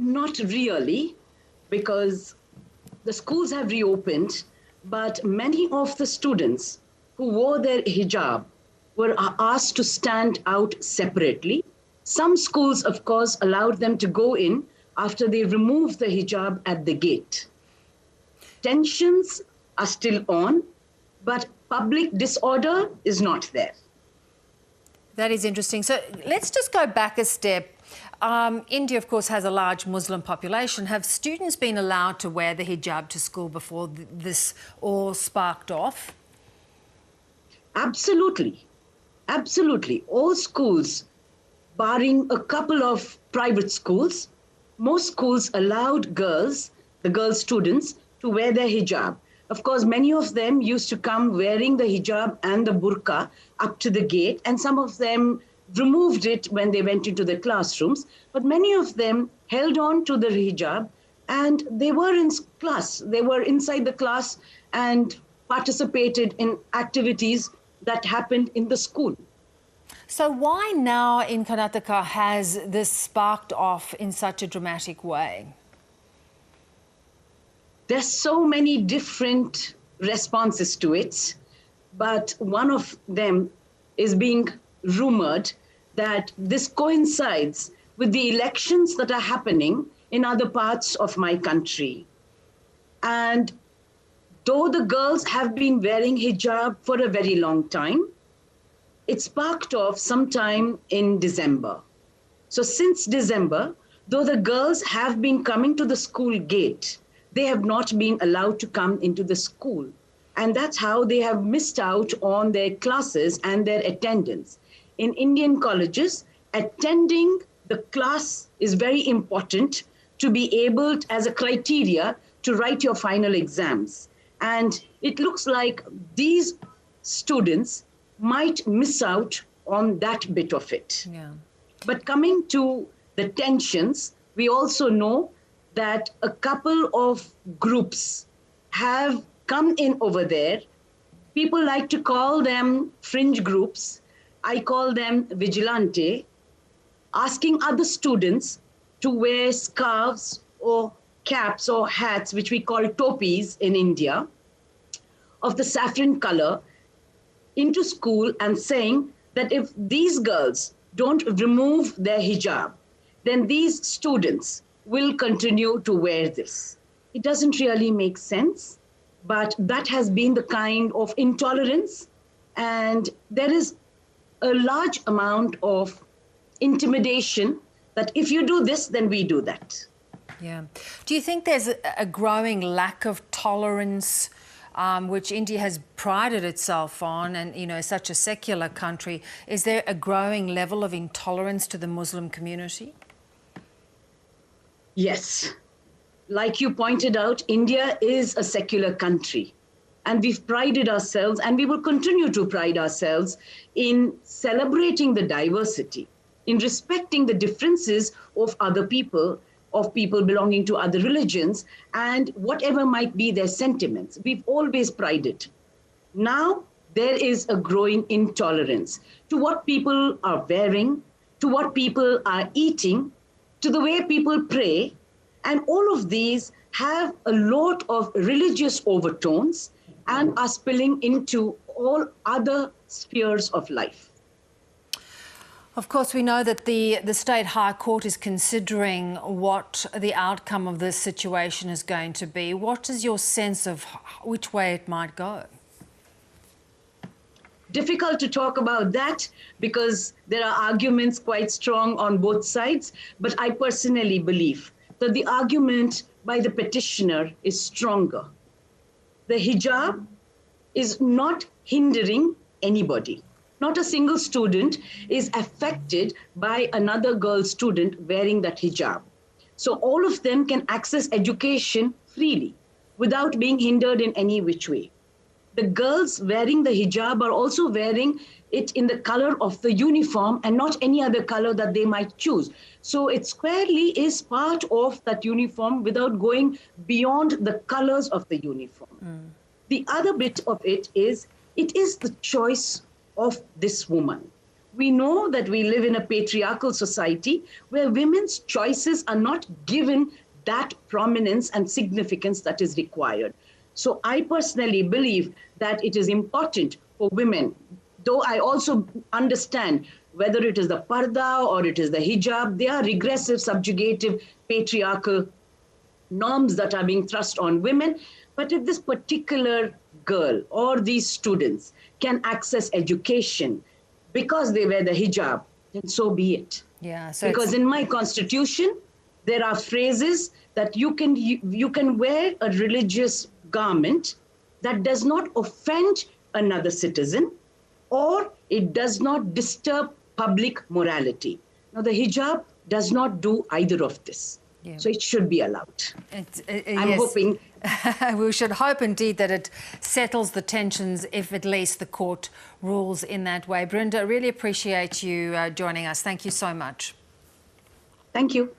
Not really, because the schools have reopened, but many of the students who wore their hijab were asked to stand out separately. Some schools, of course, allowed them to go in after they removed the hijab at the gate. Tensions are still on, but public disorder is not there. That is interesting. So let's just go back a step. India, of course, has a large Muslim population. Have students been allowed to wear the hijab to school before this all sparked off? Absolutely. Absolutely. All schools, barring a couple of private schools, most schools allowed girls, the girl students, to wear their hijab. Of course, many of them used to come wearing the hijab and the burqa up to the gate, and some of them removed it when they went into the classrooms. But many of them held on to the hijab, and they were in class. They were inside the class and participated in activities that happened in the school. So why now in Karnataka has this sparked off in such a dramatic way? There's so many different responses to it, but one of them is being rumored that this coincides with the elections that are happening in other parts of my country. And though the girls have been wearing hijab for a very long time, it sparked off sometime in December. So since December, though the girls have been coming to the school gate, they have not been allowed to come into the school. And that's how they have missed out on their classes and their attendance. In Indian colleges, attending the class is very important to be able, as a criteria, to write your final exams. And it looks like these students might miss out on that bit of it. Yeah. But coming to the tensions, we also know that a couple of groups have come in over there. People like to call them fringe groups. I call them vigilante, asking other students to wear scarves or caps or hats, which we call topis in India, of the saffron color, into school and saying that if these girls don't remove their hijab, then these students will continue to wear this. It doesn't really make sense, but that has been the kind of intolerance, and there is a large amount of intimidation that if you do this, then we do that. Yeah. Do you think there's a growing lack of tolerance, which India has prided itself on, and, you know, such a secular country? Is there a growing level of intolerance to the Muslim community? Yes. Like you pointed out, India is a secular country, and we've prided ourselves, and we will continue to pride ourselves in celebrating the diversity, in respecting the differences of other people, of people belonging to other religions, and whatever might be their sentiments. We've always prided. Now, there is a growing intolerance to what people are wearing, to what people are eating, to the way people pray, and all of these have a lot of religious overtones and are spilling into all other spheres of life. Of course, we know that the State High Court is considering what the outcome of this situation is going to be. What is your sense of which way it might go? Difficult to talk about that because there are arguments quite strong on both sides, but I personally believe that the argument by the petitioner is stronger. The hijab is not hindering anybody. Not a single student is affected by another girl student wearing that hijab. So all of them can access education freely without being hindered in any which way. The girls wearing the hijab are also wearing it in the color of the uniform and not any other color that they might choose. So it squarely is part of that uniform without going beyond the colors of the uniform. The other bit of it is the choice of this woman. We know that we live in a patriarchal society where women's choices are not given that prominence and significance that is required. So I personally believe that it is important for women, though I also understand whether it is the parda or it is the hijab, they are regressive, subjugative, patriarchal norms that are being thrust on women. But if this particular girl or these students can access education because they wear the hijab, then so be it. Yeah. So because in my constitution, there are phrases that you can wear a religious garment that does not offend another citizen or it does not disturb public morality. Now, the hijab does not do either of this. Yeah. So it should be allowed. I'm hoping. We should hope indeed that it settles the tensions if at least the court rules in that way. Brinda, I really appreciate you joining us. Thank you so much. Thank you.